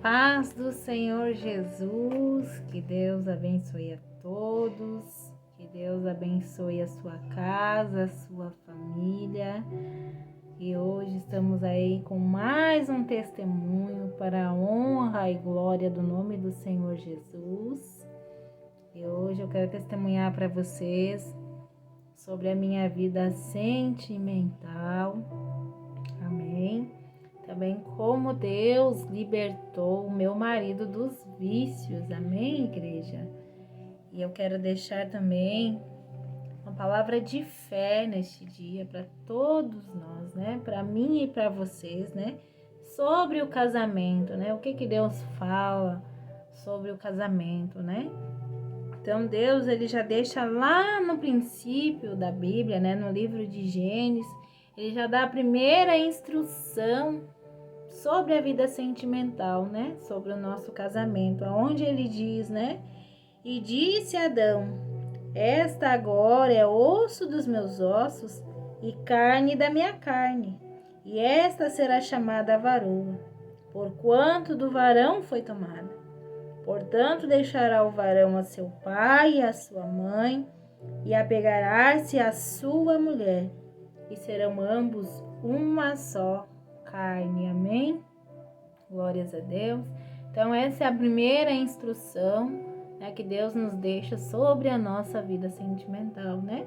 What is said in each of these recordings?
paz do Senhor Jesus, que Deus abençoe a todos, que Deus abençoe a sua casa, a sua família. E hoje estamos aí com mais um testemunho para a honra e glória do nome do Senhor Jesus. E hoje eu quero testemunhar para vocês sobre a minha vida sentimental. Amém. Também como Deus libertou o meu marido dos vícios. Amém, igreja? E eu quero deixar também uma palavra de fé neste dia para todos nós, né? Para mim e para vocês, né? Sobre o casamento, né? O que Deus fala sobre o casamento, né? Então Deus, ele já deixa lá no princípio da Bíblia, né? No livro de Gênesis, ele já dá a primeira instrução sobre a vida sentimental, né? Sobre o nosso casamento, onde ele diz, né? E disse Adão: esta agora é osso dos meus ossos e carne da minha carne, e esta será chamada varoa, porquanto do varão foi tomada. Portanto, deixará o varão a seu pai e a sua mãe, e apegará-se à sua mulher, e serão ambos uma só carne. Amém? Glórias a Deus. Então essa é a primeira instrução, né, que Deus nos deixa sobre a nossa vida sentimental, né?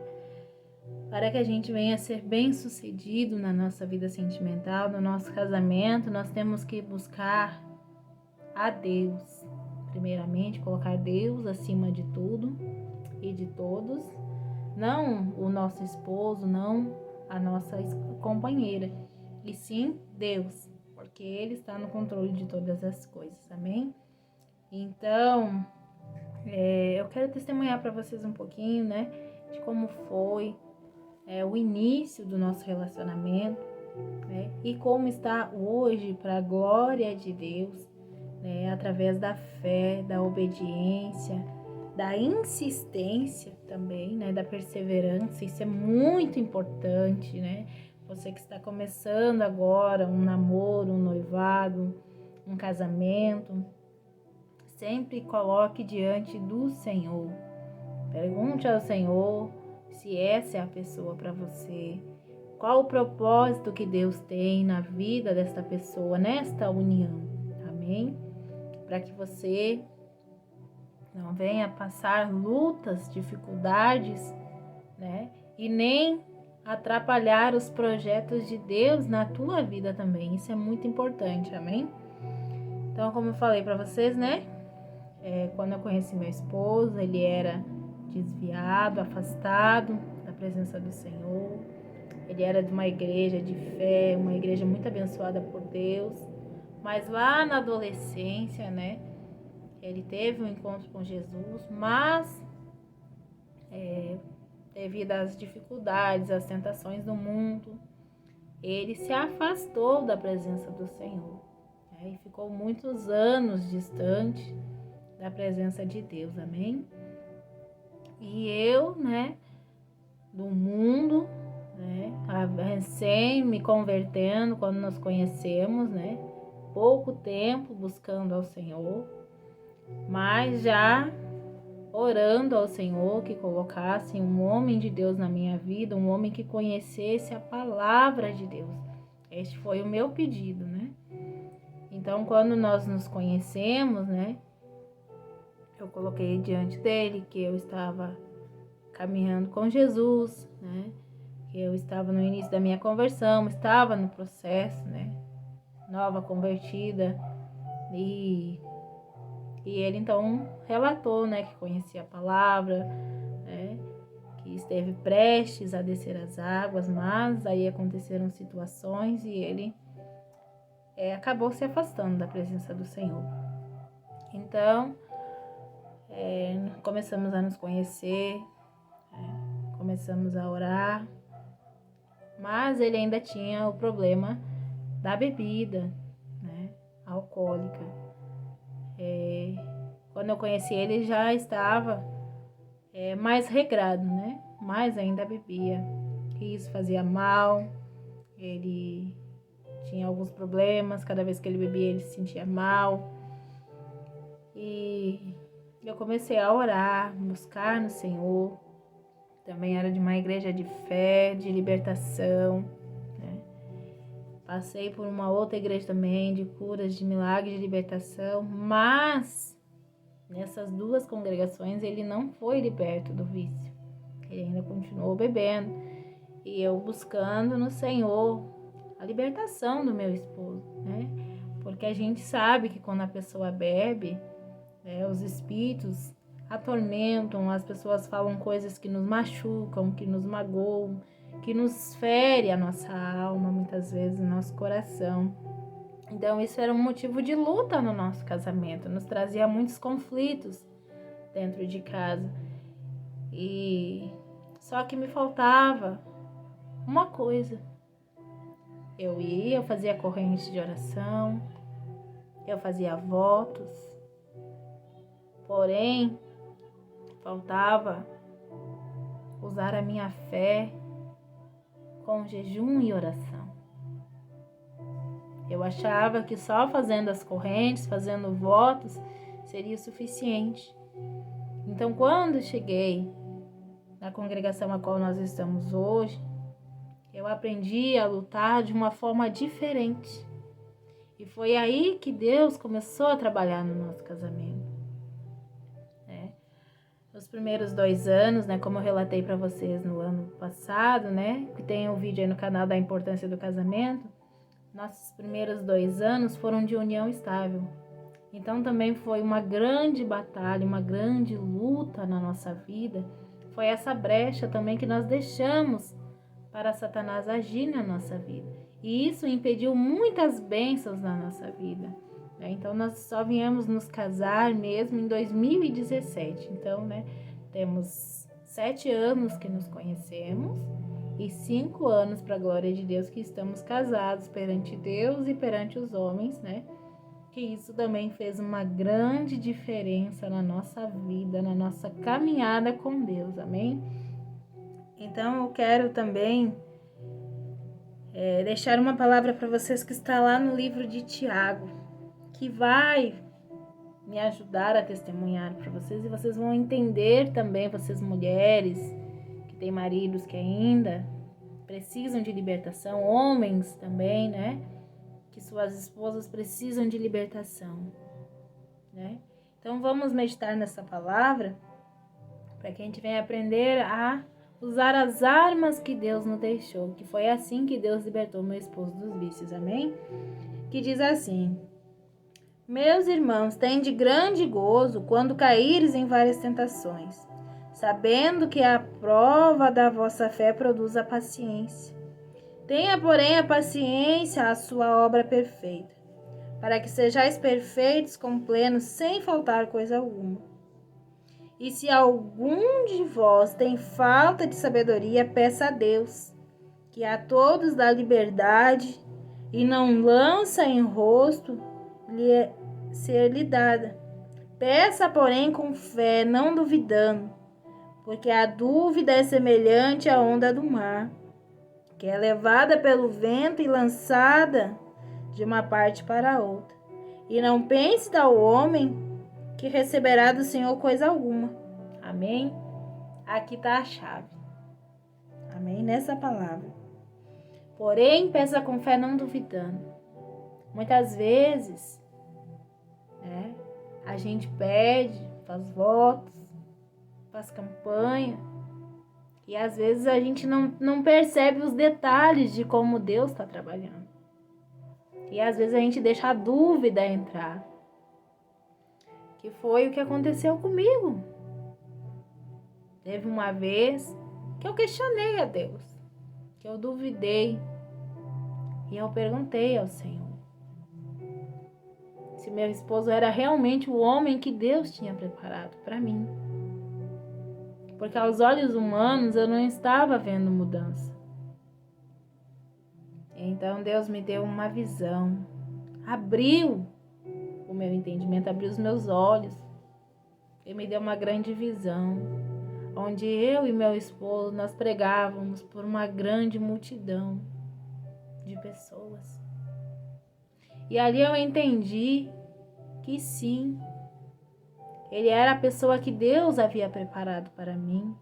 Para que a gente venha a ser bem-sucedido na nossa vida sentimental, no nosso casamento, nós temos que buscar a Deus. Primeiramente, colocar Deus acima de tudo e de todos. Não o nosso esposo, não a nossa companheira, e sim Deus, porque Ele está no controle de todas as coisas, amém? Então, eu quero testemunhar para vocês um pouquinho, né, de como foi o início do nosso relacionamento, né, e como está hoje, para a glória de Deus, né, através da fé, da obediência, da insistência também, né, da perseverança. Isso é muito importante, né? Você que está começando agora um namoro, um noivado, um casamento, sempre coloque diante do Senhor. Pergunte ao Senhor se essa é a pessoa para você. Qual o propósito que Deus tem na vida desta pessoa, nesta união. Amém? Para que você não venha passar lutas, dificuldades, né? E nem atrapalhar os projetos de Deus na tua vida também. Isso é muito importante, amém? Então, como eu falei para vocês, né? Quando eu conheci meu esposo, ele era desviado, afastado da presença do Senhor. Ele era de uma igreja de fé, uma igreja muito abençoada por Deus. Mas lá na adolescência, né? Ele teve um encontro com Jesus, mas devido às dificuldades, às tentações do mundo, ele se afastou da presença do Senhor, né? E ficou muitos anos distante da presença de Deus, amém? E eu, né, do mundo, né, recém me convertendo quando nos conhecemos, né, pouco tempo buscando ao Senhor, mas já orando ao Senhor que colocasse um homem de Deus na minha vida, um homem que conhecesse a palavra de Deus. Este foi o meu pedido, né? Então, quando nós nos conhecemos, né, eu coloquei diante dele que eu estava caminhando com Jesus, né? Que eu estava no início da minha conversão, estava no processo, né? Nova convertida. E ele então relatou, né, que conhecia a palavra, né, que esteve prestes a descer as águas, mas aí aconteceram situações e ele acabou se afastando da presença do Senhor. Então, começamos a nos conhecer, começamos a orar, mas ele ainda tinha o problema da bebida, né, alcoólica. Quando eu conheci ele já estava mais regrado, né? Mas ainda bebia. Isso fazia mal. Ele tinha alguns problemas. Cada vez que ele bebia, ele se sentia mal. E eu comecei a orar, buscar no Senhor. Também era de uma igreja de fé, de libertação, né? Passei por uma outra igreja também, de curas, de milagres, de libertação. Mas nessas duas congregações ele não foi liberto do vício. Ele ainda continuou bebendo. E eu buscando no Senhor a libertação do meu esposo, né? Porque a gente sabe que quando a pessoa bebe, os espíritos atormentam, as pessoas falam coisas que nos machucam, que nos magoam, que nos fere a nossa alma, muitas vezes, o nosso coração. Então isso era um motivo de luta no nosso casamento, nos trazia muitos conflitos dentro de casa. E só que me faltava uma coisa. Eu fazia corrente de oração, eu fazia votos, porém faltava usar a minha fé com jejum e oração. Eu achava que só fazendo as correntes, fazendo votos, seria o suficiente. Então, quando cheguei na congregação a qual nós estamos hoje, eu aprendi a lutar de uma forma diferente. E foi aí que Deus começou a trabalhar no nosso casamento. Nos primeiros 2 anos, como eu relatei para vocês no ano passado, que tem um vídeo aí no canal da importância do casamento, nossos primeiros 2 anos foram de união estável. Então também foi uma grande batalha, uma grande luta na nossa vida. Foi essa brecha também que nós deixamos para Satanás agir na nossa vida. E isso impediu muitas bênçãos na nossa vida. Então nós só viemos nos casar mesmo em 2017. Então, temos 7 anos que nos conhecemos e 5 anos, para a glória de Deus, que estamos casados perante Deus e perante os homens, Que isso também fez uma grande diferença na nossa vida, na nossa caminhada com Deus, amém? Então eu quero também deixar uma palavra para vocês que está lá no livro de Tiago, que vai me ajudar a testemunhar para vocês e vocês vão entender também, vocês mulheres que têm maridos que ainda precisam de libertação, homens também, que suas esposas precisam de libertação, Então vamos meditar nessa palavra para que a gente venha aprender a usar as armas que Deus nos deixou, que foi assim que Deus libertou meu esposo dos vícios, amém? Que diz assim: meus irmãos, tende grande gozo quando caíres em várias tentações, sabendo que a prova da vossa fé produz a paciência. Tenha, porém, a paciência a sua obra perfeita, para que sejais perfeitos, completos, sem faltar coisa alguma. E se algum de vós tem falta de sabedoria, peça a Deus, que a todos dá liberdade e não lança em rosto ser-lhe dada. Peça, porém, com fé, não duvidando, porque a dúvida é semelhante à onda do mar, que é levada pelo vento e lançada de uma parte para a outra. E não pense tal homem que receberá do Senhor coisa alguma. Amém? Aqui está a chave. Amém? Nessa palavra. Porém, peça com fé, não duvidando. Muitas vezes, a gente pede, faz votos, faz campanha, e às vezes a gente não percebe os detalhes de como Deus está trabalhando. E às vezes a gente deixa a dúvida entrar. Que foi o que aconteceu comigo. Teve uma vez que eu questionei a Deus, que eu duvidei. E eu perguntei ao Senhor se meu esposo era realmente o homem que Deus tinha preparado para mim. Porque aos olhos humanos eu não estava vendo mudança. Então Deus me deu uma visão, abriu o meu entendimento, abriu os meus olhos. Ele me deu uma grande visão, onde eu e meu esposo nós pregávamos por uma grande multidão de pessoas. E ali eu entendi que sim, Ele era a pessoa que Deus havia preparado para mim.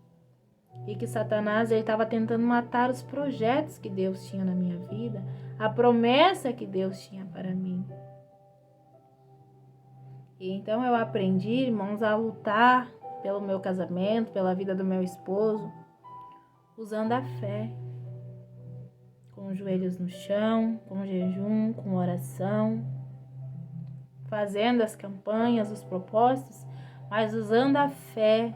E que Satanás estava tentando matar os projetos que Deus tinha na minha vida, a promessa que Deus tinha para mim. E então eu aprendi, irmãos, a lutar pelo meu casamento, pela vida do meu esposo, usando a fé, com os joelhos no chão, com jejum, com oração, fazendo as campanhas, os propósitos, mas usando a fé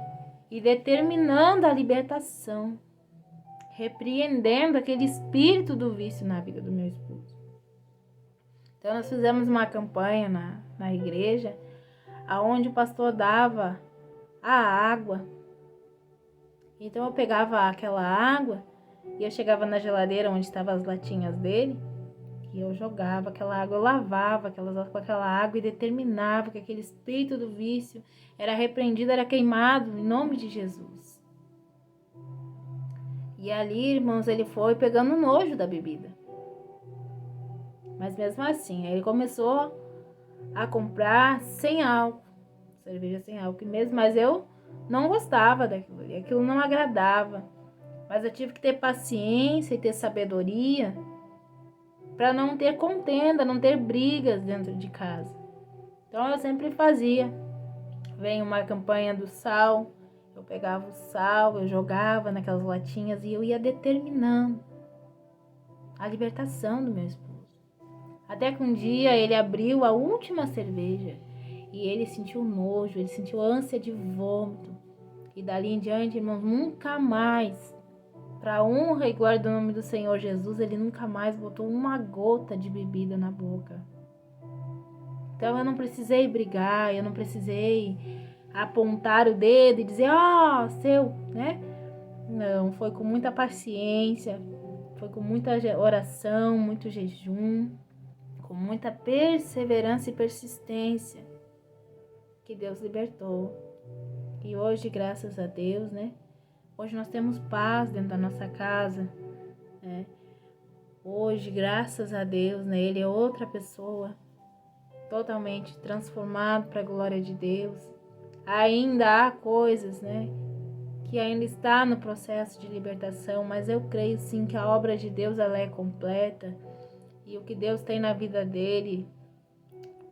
e determinando a libertação, repreendendo aquele espírito do vício na vida do meu esposo. Então nós fizemos uma campanha na igreja, aonde o pastor dava a água. Então eu pegava aquela água e eu chegava na geladeira onde estavam as latinhas dele, e eu jogava aquela água, eu lavava com aquela água e determinava que aquele espírito do vício era repreendido, era queimado em nome de Jesus. E ali, irmãos, ele foi pegando nojo da bebida. Mas mesmo assim, ele começou a comprar sem álcool, cerveja sem álcool mesmo, mas eu não gostava daquilo, e aquilo não agradava. Mas eu tive que ter paciência e ter sabedoria para não ter contenda, não ter brigas dentro de casa. Então eu sempre fazia. Vem uma campanha do sal, eu pegava o sal, eu jogava naquelas latinhas e eu ia determinando a libertação do meu esposo. Até que um dia ele abriu a última cerveja e ele sentiu nojo, ele sentiu ânsia de vômito. E dali em diante, irmãos, nunca mais, para a honra e glória do nome do Senhor Jesus, ele nunca mais botou uma gota de bebida na boca. Então eu não precisei brigar, eu não precisei apontar o dedo e dizer, seu, né? Não, foi com muita paciência, foi com muita oração, muito jejum, com muita perseverança e persistência que Deus libertou. E hoje, graças a Deus, né? Hoje nós temos paz dentro da nossa casa, né? Hoje, graças a Deus, né? Ele é outra pessoa, totalmente transformado para a glória de Deus. Ainda há coisas, né? Que ainda está no processo de libertação, mas eu creio sim que a obra de Deus ela é completa e o que Deus tem na vida dele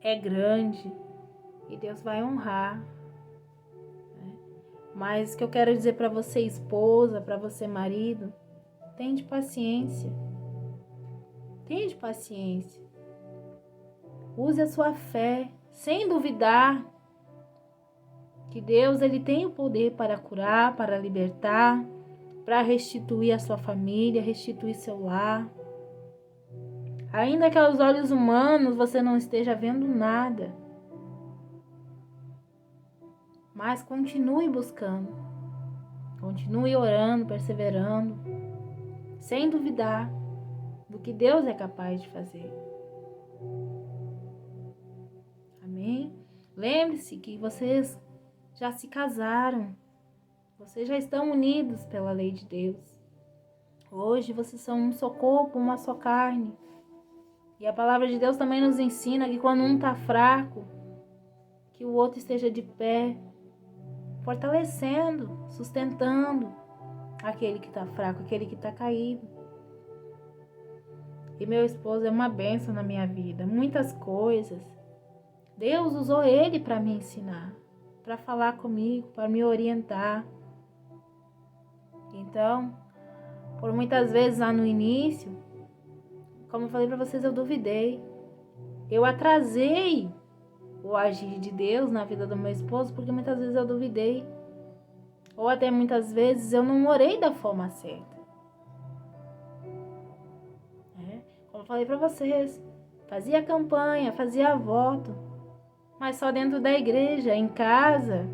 é grande e Deus vai honrar. Mas o que eu quero dizer para você, esposa, para você, marido, tenha paciência. Tenha paciência. Use a sua fé, sem duvidar que Deus ele tem o poder para curar, para libertar, para restituir a sua família, restituir seu lar. Ainda que aos olhos humanos você não esteja vendo nada, mas continue buscando, continue orando, perseverando, sem duvidar do que Deus é capaz de fazer. Amém? Lembre-se que vocês já se casaram, vocês já estão unidos pela lei de Deus. Hoje vocês são um só corpo, uma só carne. E a palavra de Deus também nos ensina que quando um está fraco, que o outro esteja de pé, fortalecendo, sustentando aquele que está fraco, aquele que está caído. E meu esposo é uma bênção na minha vida. Muitas coisas, Deus usou ele para me ensinar, para falar comigo, para me orientar. Então, por muitas vezes lá no início, como eu falei para vocês, eu duvidei. Eu atrasei o agir de Deus na vida do meu esposo, porque muitas vezes eu duvidei. Ou até muitas vezes eu não orei da forma certa. Como eu falei para vocês, fazia campanha, fazia voto, mas só dentro da igreja, em casa,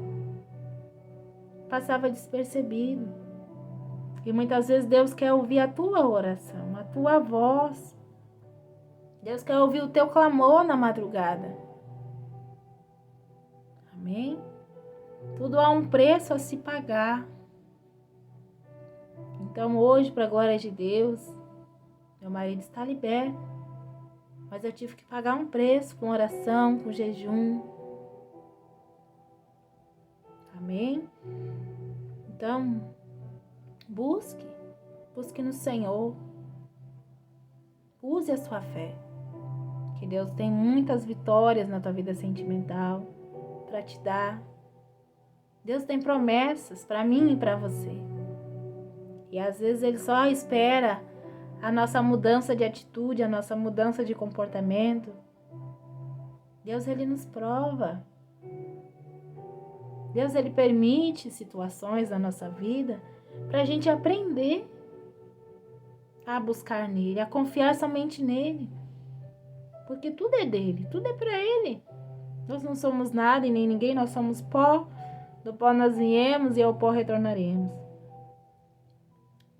passava despercebido. E muitas vezes Deus quer ouvir a tua oração, a tua voz. Deus quer ouvir o teu clamor na madrugada. Amém? Tudo há um preço a se pagar. Então hoje, para a glória de Deus, meu marido está liberto. Mas eu tive que pagar um preço com oração, com jejum. Amém? Então, busque no Senhor. Use a sua fé. Que Deus tem muitas vitórias na tua vida sentimental para te dar. Deus tem promessas para mim e para você. E às vezes Ele só espera a nossa mudança de atitude, a nossa mudança de comportamento. Deus, Ele nos prova. Deus, Ele permite situações na nossa vida para a gente aprender a buscar nele, a confiar somente nele. Porque tudo é dele, tudo é para ele. Nós não somos nada e nem ninguém, nós somos pó. Do pó nós viemos e ao pó retornaremos.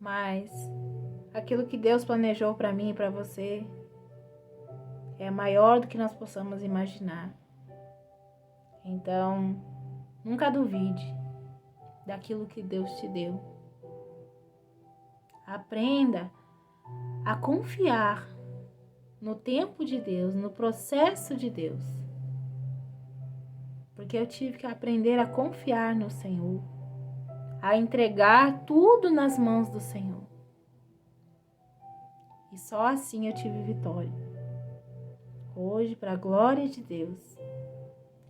Mas aquilo que Deus planejou para mim e para você é maior do que nós possamos imaginar. Então, nunca duvide daquilo que Deus te deu. Aprenda a confiar no tempo de Deus, no processo de Deus. Porque eu tive que aprender a confiar no Senhor, a entregar tudo nas mãos do Senhor. E só assim eu tive vitória. Hoje, para a glória de Deus,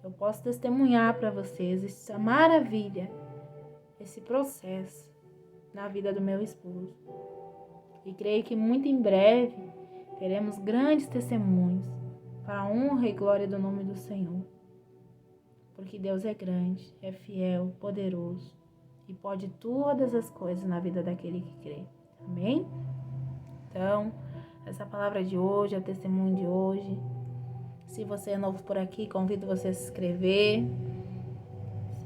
eu posso testemunhar para vocês essa maravilha, esse processo na vida do meu esposo. E creio que muito em breve teremos grandes testemunhos para a honra e glória do nome do Senhor. Porque Deus é grande, é fiel, poderoso e pode todas as coisas na vida daquele que crê. Amém? Então, essa palavra de hoje, é o testemunho de hoje. Se você é novo por aqui, convido você a se inscrever.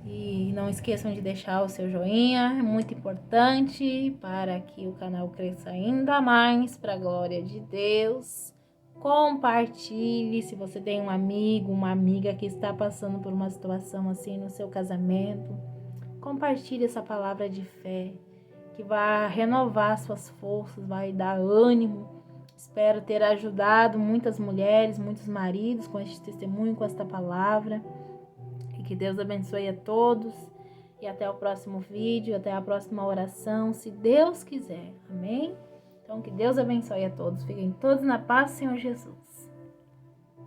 E não esqueçam de deixar o seu joinha, é muito importante para que o canal cresça ainda mais para a glória de Deus. Compartilhe se você tem um amigo, uma amiga que está passando por uma situação assim no seu casamento. Compartilhe essa palavra de fé que vai renovar suas forças, vai dar ânimo. Espero ter ajudado muitas mulheres, muitos maridos com este testemunho, com esta palavra. E que Deus abençoe a todos. E até o próximo vídeo, até a próxima oração, se Deus quiser. Amém? Então, que Deus abençoe a todos. Fiquem todos na paz, Senhor Jesus.